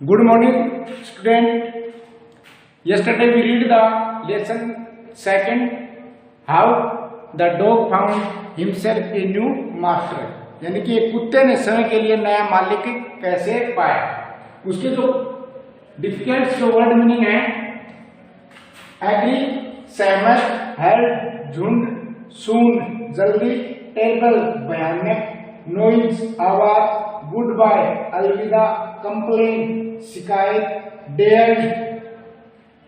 Good morning, student. Yesterday we read the lesson second. How the dog found himself a new master. यानी कि एक कुत्ते ने समय के लिए नया मालिक कैसे पाया। उसके जो डिफिकल्ट जो वर्ड मीनिंग है, एग्री, सहमत, हेल्प, झुंड, सून, जल्दी, टेबल, भयानक, नॉइज, आवाज, गुड बाय, अलविदा, कंप्लेन, शिकायत, डेयर,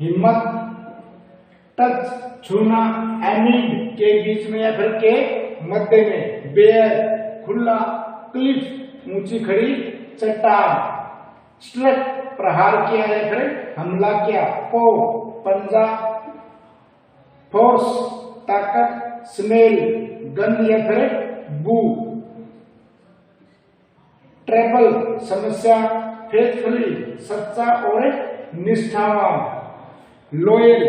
हिम्मत, टच, छूना, एमिड के बीच में या फिर के मध्य में, बेयर, खुला, क्लिफ, ऊंची खड़ी चट्टान, स्ट्रक, प्रहार किया या फिर हमला किया, पो, पंजा, फोर्स, ताकत, स्मेल, गंध या फिर बू, ट्रबल, समस्या, फेथफुली, सच्चा और निष्ठावान, लोयल,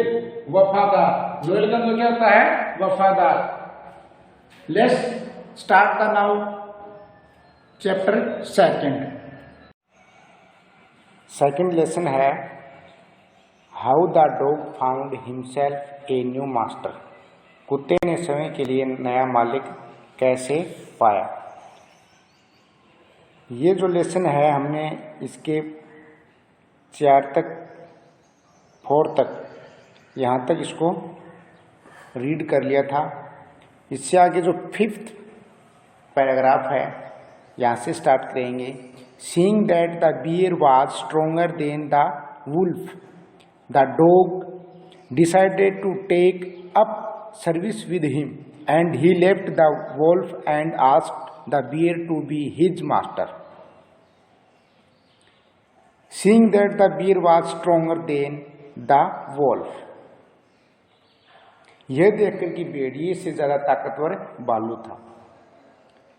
वफादार। लोयल का मतलब क्या होता है? वफादार। Let's start the now chapter second lesson है how the dog found himself a new master. कुत्ते ने समय के लिए नया मालिक कैसे पाया। ये जो लेसन है हमने इसके 4 तक 4 तक यहाँ तक इसको रीड कर लिया था। इससे आगे जो 5th पैराग्राफ है यहाँ से स्टार्ट करेंगे। Seeing that the bear was stronger than the wolf, the dog decided to take up service with him and he left the wolf and asked the bear to be his master. Seeing that the bear was stronger than the wolf, यह देखकर कि भेड़िए से ज्यादा ताकतवर भालू था,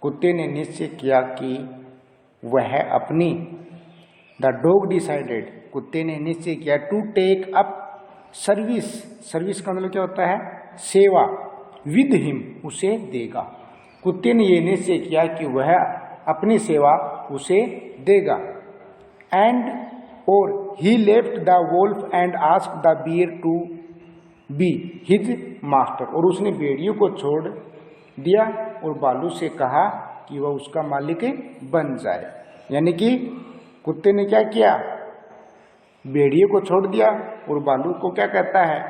कुत्ते ने निश्चय किया कि वह अपनी द डॉग डिसाइडेड, कुत्ते ने निश्चय किया to take up service, service का मतलब क्या होता है? सेवा, विद हिम, उसे देगा। कुत्ते ने यह निश्चय किया कि वह अपनी सेवा उसे देगा। एंड और he left the wolf and asked the bear to be his master, और उसने भेड़ियों को छोड़ दिया और भालू से कहा कि वह उसका मालिक बन जाए। यानी कि कुत्ते ने क्या किया? भेड़िए को छोड़ दिया और भालू को क्या कहता है?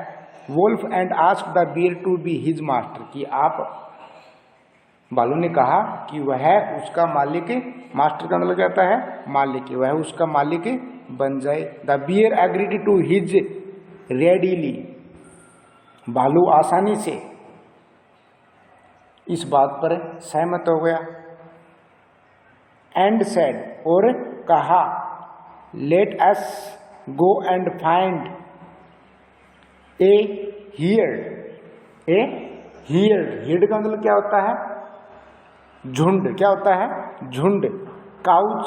Wolf and asked the bear to be his master, कि आप, भालू ने कहा कि वह उसका मालिक, मास्टर का मतलब कहता है मालिक, वह उसका मालिक बन जाए। The bear agreed to his readily, भालू आसानी से इस बात पर सहमत हो गया। एंड सेड, और कहा, let us go and find A heard. A heard, heard का मतलब क्या होता है? झुंड। क्या होता है? झुंड। Cows,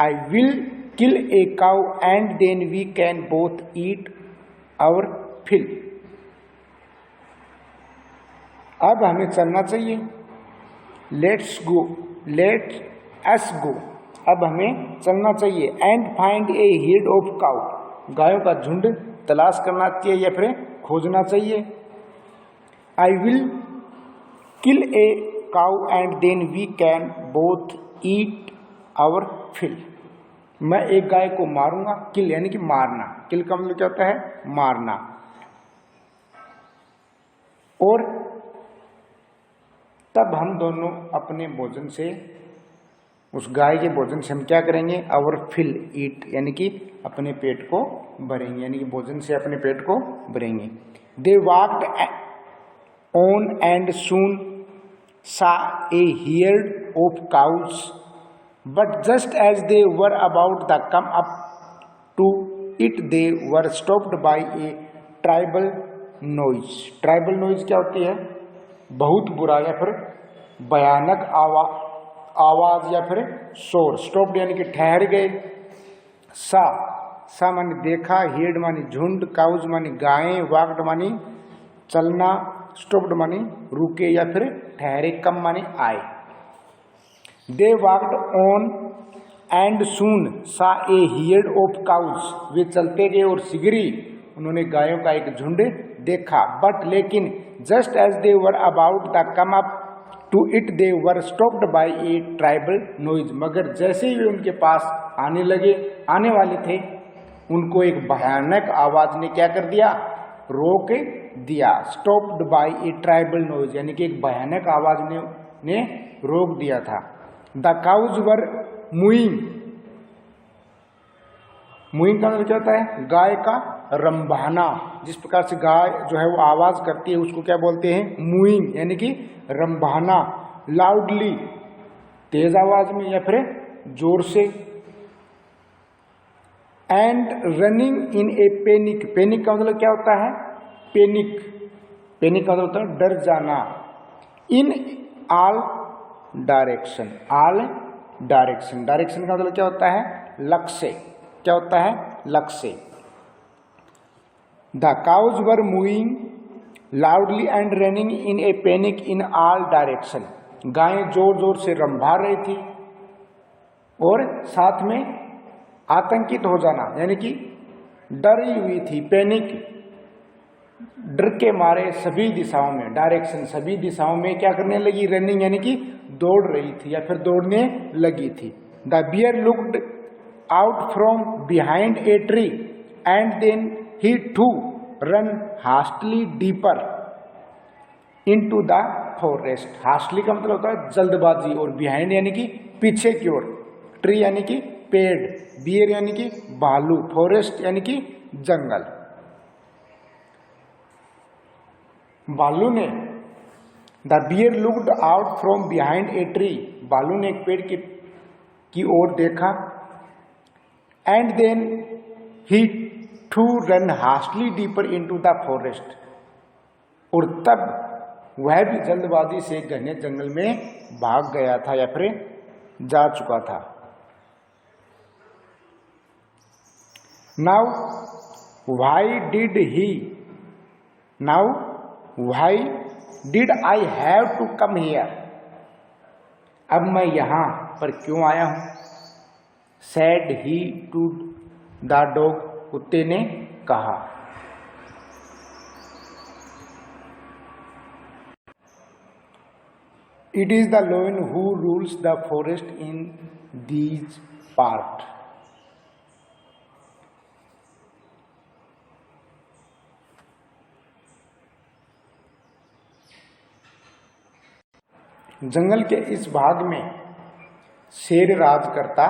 I will kill a cow and then we can both eat our fill. अब हमें चलना चाहिए। लेट्स गो, लेट अस गो, अब हमें चलना चाहिए। And find A heard of cow, गायों का झुंड तलाश करना चाहिए या फिर खोजना चाहिए। I will kill a cow and then we can both eat our fill, मैं एक गाय को मारूंगा। किल यानी कि मारना, किल का मतलब क्या होता है? मारना। और तब हम दोनों अपने भोजन से, उस गाय के भोजन से हम क्या करेंगे? आवर फिल, ईट यानी कि अपने पेट को भरेंगे, यानी कि भोजन से अपने पेट को भरेंगे। They walked on and soon saw a herd of cows, but just as they were about to come up to it, they were stopped by a tribal noise. Tribal noise क्या होती है? बहुत बुरा या फिर भयानक आवाज या फिर शोर। स्टॉप्ड यानी कि ठहर गए। सा मानी देखा, हेड मानी झुंड, काउज मानी गायें, वाक्ड मानी चलना, स्टॉप्ड मानी रुके या फिर ठहरे, कम मानी आए। दे वॉक्ड ऑन एंड सून सा ए हियर्ड ऑफ काउज, वे चलते गए और शीघ्र ही उन्होंने गायों का एक झुंड देखा। बट लेकिन just as they were about the come up to it they were stopped by a tribal noise, मगर जैसे ही वे उनके पास आने वाले थे, उनको एक भयानक आवाज ने क्या कर दिया, रोक दिया। Stopped by a tribal noise, यानी कि एक भयानक आवाज ने रोक दिया था। द काउज वर मूइंग, मूइंग का मतलब क्या होता है, गाय का रंभाना। जिस प्रकार से गाय जो है वो आवाज करती है उसको क्या बोलते हैं, मूइंग, यानी कि रंभाना। लाउडली, तेज आवाज में या फिर जोर से। And running in a panic, panic का मतलब क्या होता है, पैनिक, पैनिक का मतलब होता है डर जाना। इन all direction, all direction, direction का मतलब क्या होता है, लक्ष्य, क्या होता है, लक्ष्य। The cows were moving loudly and running in a panic in all direction, गायें जोर जोर से रंभा रही थी और साथ में आतंकित हो जाना, यानी कि डरी हुई थी। पैनिक, डर के मारे सभी दिशाओं में, डायरेक्शन सभी दिशाओं में क्या करने लगी, रनिंग, यानी कि दौड़ रही थी या फिर दौड़ने लगी थी। The bear looked out from behind a tree and then he to run hastily deeper into the forest. Hastily का मतलब होता है जल्दबाजी, और बिहाइंड यानी कि पीछे की ओर, ट्री यानी कि पेड़, बियर यानी कि भालू, फॉरेस्ट यानी कि जंगल। भालू ने, the bear looked out from behind a tree, भालू ने एक पेड़ की ओर देखा। And then he to run hastily deeper into the forest, और तब वह भी जल्दबाजी से घने जंगल में भाग गया था या फिर जा चुका था। Now why did he, now why did I have to come here, अब मैं यहां पर क्यों आया हूं। Said he to the dog, कुत्ते ने कहा। It is the lion who rules the forest in these part, जंगल के इस भाग में शेर राज करता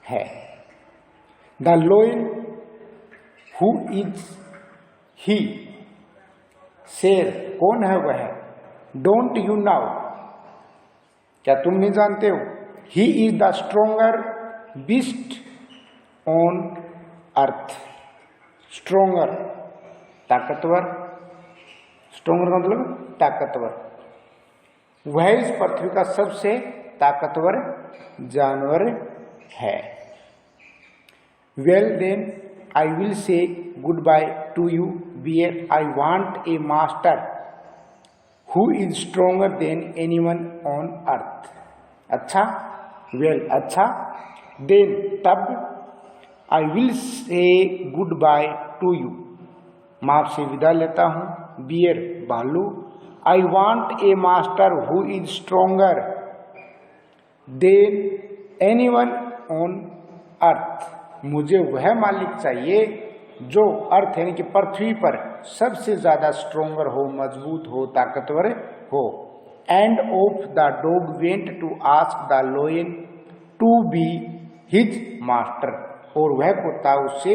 है। The lion who is he, शेर कौन है वह, डोंट यू नाउ, क्या तुम नहीं जानते हो। He is the stronger beast on earth, stronger ताकतवर, स्ट्रोंगर का मतलब ताकतवर, वह इस पृथ्वी का सबसे ताकतवर जानवर है। Well then I will say goodbye to you bear, I want a master who is stronger than anyone on earth. अच्छा, वेल अच्छा, देन तब, I will say goodbye to you, मैं आपसे विदा लेता हूँ, बियर भालू, I want a master who is stronger than anyone on earth, मुझे वह मालिक चाहिए जो अर्थ यानी कि पृथ्वी पर सबसे ज्यादा स्ट्रोंगर हो, मजबूत हो, ताकतवर हो। And off the dog went to ask the lion to be his master, और वह कुत्ता उससे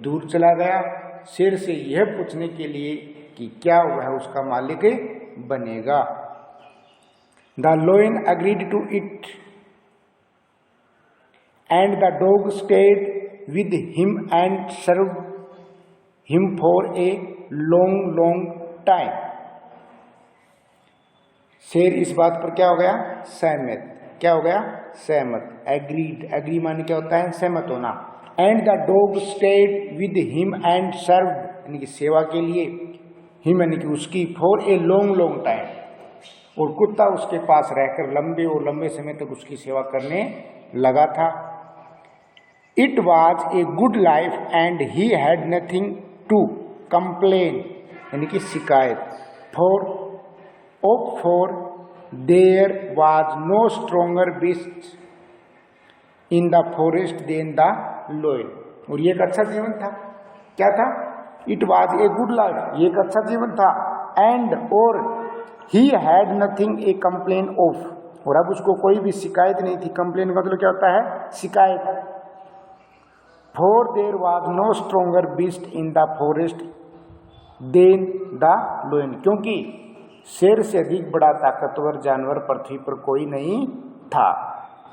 दूर चला गया शेर से यह पूछने के लिए कि क्या वह उसका मालिक बनेगा। The lion agreed to it and the dog stayed with him and served him for a long time। शेर इस बात पर क्या हो गया, सहमत, क्या हो गया, सहमत, एग्रीड, एग्री माने क्या होता है, सहमत होना। And the dog state with him and served, यानी कि सेवा के लिए, हिम यानी कि उसकी, फॉर ए लॉन्ग टाइम, और कुत्ता उसके पास रहकर लंबे और लंबे समय तक उसकी सेवा करने लगा था। It was a good life and he had nothing to complain, यानी कि शिकायत। For there was no stronger beast in the forest than the lion, और ये एक अच्छा जीवन था। क्या था? It was a good life, ये एक अच्छा जीवन था। एंड और he had nothing a complain of, और अब उसको कोई भी शिकायत नहीं थी। कंप्लेन का मतलब क्या होता है? शिकायत। For there was no stronger beast in the forest than the lion, क्योंकि शेर से अधिक बड़ा ताकतवर जानवर पृथ्वी पर कोई नहीं था,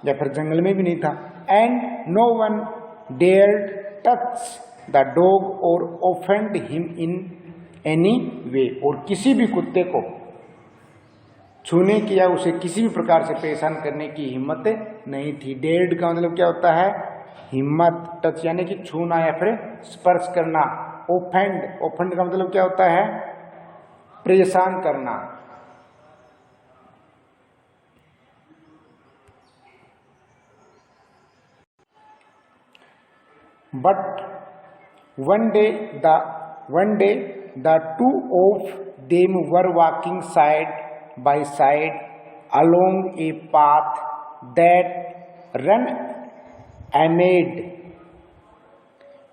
या फिर जंगल में भी नहीं था। And no one dared touch the dog or offend him in any way, और किसी भी कुत्ते को छूने की या उसे किसी भी प्रकार से परेशान करने की हिम्मत नहीं थी। डेयर्ड का मतलब क्या होता है? हिम्मत। टच यानी कि छूना या फिर स्पर्श करना। ऑफेंड का मतलब क्या होता है? परेशान करना। But one day the two of them were walking side by side along a path that ran amid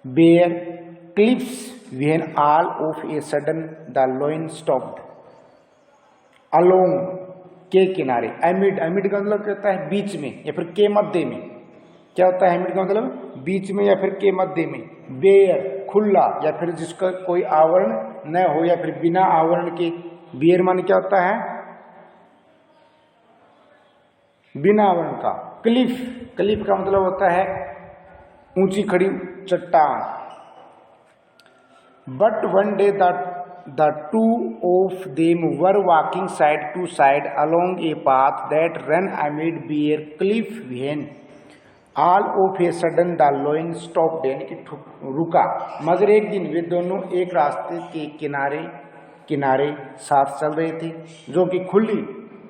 bare cliffs when all of a sudden the lion stopped along के किनारे। amid का मतलब क्या होता है? बीच में या फिर के मध्य में। क्या होता है amid का मतलब? बीच में या फिर के मध्य में। बेयर खुला, या फिर जिसका कोई आवरण न हो, या फिर बिना आवरण के। बेयर माने क्या होता है? बिना आवरण का। क्लिफ का मतलब होता है ऊंची खड़ी चट्टान। But one day the two of them were walking side to side along a path that run amid bare cliff when all of a sudden the lion stopped, यानी कि रुका। मगर एक दिन वे दोनों एक रास्ते के किनारे साथ चल रहे थे, जो कि खुली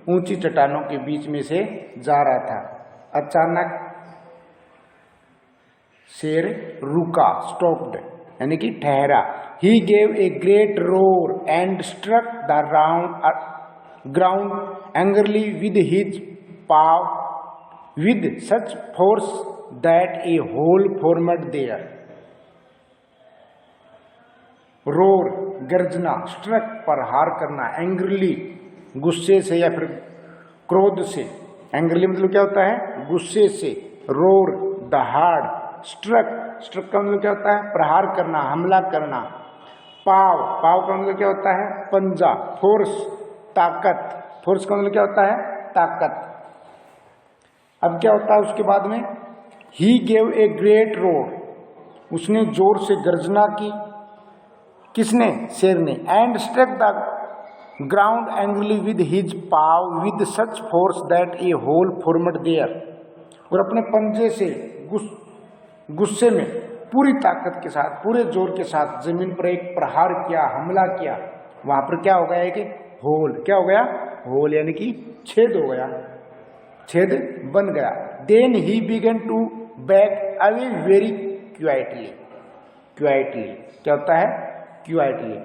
ऊंची चट्टानों के बीच में से जा रहा था। अचानक शेर रुका, स्टॉप्ड यानी कि ठहरा। He gave a great roar and struck the ground angrily with his paw with such force that a hole formed there. roar गर्जना, struck प्रहार करना, angrily गुस्से से या फिर क्रोध से। angrily मतलब क्या होता है? गुस्से से। roar दहाड़। struck का मतलब क्या होता है? प्रहार करना, हमला करना। पाव का मतलब क्या होता है? पंजा। फोर्स ताकत। फोर्स का मतलब क्या होता है? ताकत। अब क्या होता है उसके बाद में? He gave a great roar, उसने जोर से गर्जना की। किसने? शेर ने। And struck the ground angrily with his paw with such force that a hole formed there, और अपने पंजे से गुस्से में पूरी ताकत के साथ, पूरे जोर के साथ जमीन पर एक प्रहार किया, हमला किया। वहां पर क्या हो गया? एक होल। क्या हो गया? होल यानी कि छेद हो गया, छेद बन गया। Then he began to back away very quietly. क्या होता है? क्वाइटली।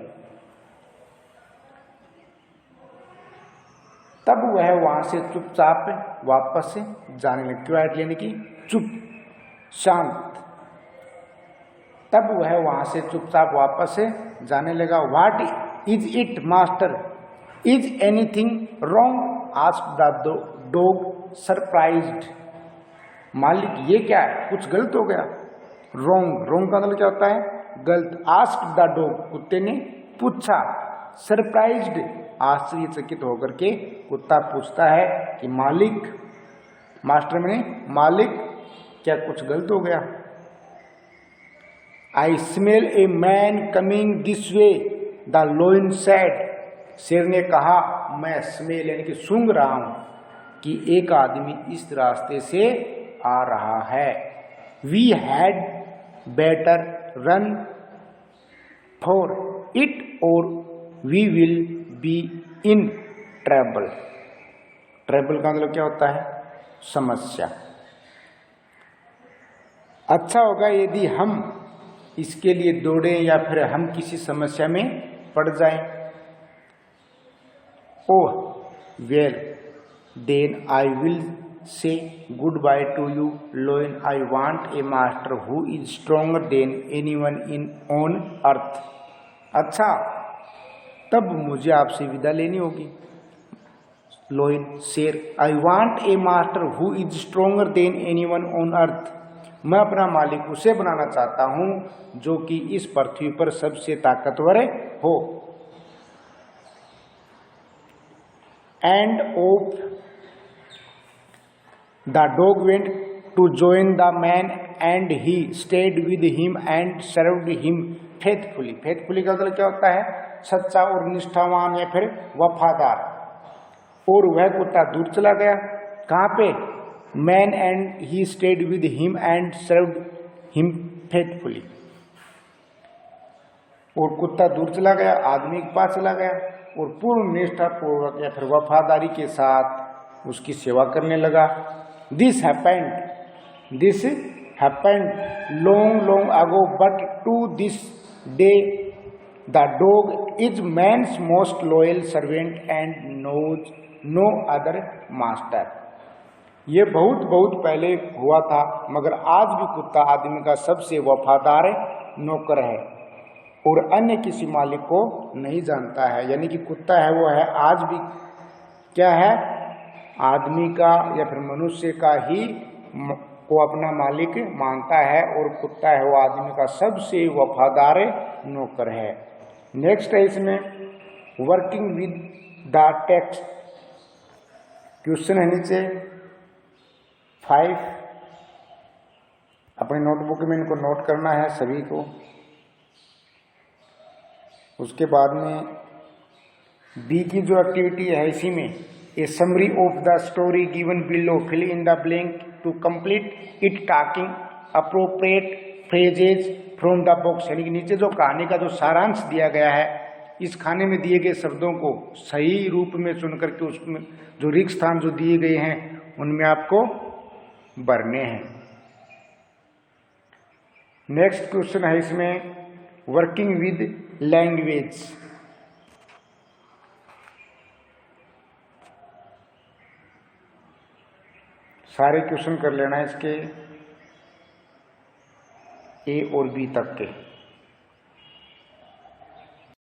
तब वह वहां से चुपचाप वापस जाने लगा। क्वाइटली यानी कि चुप, शांत। तब वह वहां से चुपचाप वापस जाने लगा। What is it master? Is anything wrong? Asked the dog surprised. मालिक ये क्या है? कुछ गलत हो गया? रोंग का मतलब क्या होता है? गलत। आस्क्ड द डॉग, कुत्ते ने पूछा। सरप्राइज्ड, आश्चर्यचकित होकर के कुत्ता पूछता है कि मालिक, मास्टर में मालिक, क्या कुछ गलत हो गया? I smell a man coming this way, the lion said. शेर ने कहा, मैं स्मेल यानी कि सूंघ रहा हूं कि एक आदमी इस रास्ते से आ रहा है। We had better run for it or we will be in trouble. Trouble का मतलब क्या होता है? समस्या। अच्छा होगा यदि हम इसके लिए दौड़ें या फिर हम किसी समस्या में पड़ जाएं। Oh well then I will say goodbye to you lion, I want a master who is stronger than anyone in on earth. अच्छा, तब मुझे आपसे विदा लेनी होगी। लोइन शेर, I want a master who is stronger than anyone on earth. मैं अपना मालिक उसे बनाना चाहता हूं जो कि इस पृथ्वी पर सबसे ताकतवर हो। And off the dog went to join the man and he stayed with him and served him faithfully. Faithfully का मतलब क्या होता है? सच्चा और निष्ठावान या फिर वफादार। और वह कुत्ता दूर चला गया। कहाँ पे? Man and he stayed with him and served him faithfully. और कुत्ता दूर चला गया, आदमी के पास चला गया और पूर्ण निष्ठा पूर्वक या फिर वफादारी के साथ उसकी सेवा करने लगा। This happened long ago but to this day the dog is man's most loyal servant and knows no other master. ये बहुत पहले हुआ था, मगर आज भी कुत्ता आदमी का सबसे वफादार नौकर है और अन्य किसी मालिक को नहीं जानता है। यानी कि कुत्ता है वो है आज भी क्या है? आदमी का या फिर मनुष्य का ही को अपना मालिक मानता है और कुत्ता है वो आदमी का सबसे वफादार नौकर है। नेक्स्ट है इसमें working with the text. Question है नीचे 5। अपनी नोटबुक में इनको नोट करना है सभी को। उसके बाद में बी की जो एक्टिविटी है इसी में a summary of the story given below, fill in the blank to complete it talking appropriate phrases from the box. यानी कि नीचे जो कहानी का जो सारांश दिया गया है, इस खाने में दिए गए शब्दों को सही रूप में चुन करके उसमें जो रिक्त स्थान जो दिए गए हैं उनमें आपको भरने हैं। नेक्स्ट क्वेश्चन है इसमें वर्किंग विद लैंग्वेज। सारे क्वेश्चन कर लेना इसके ए और बी तक के।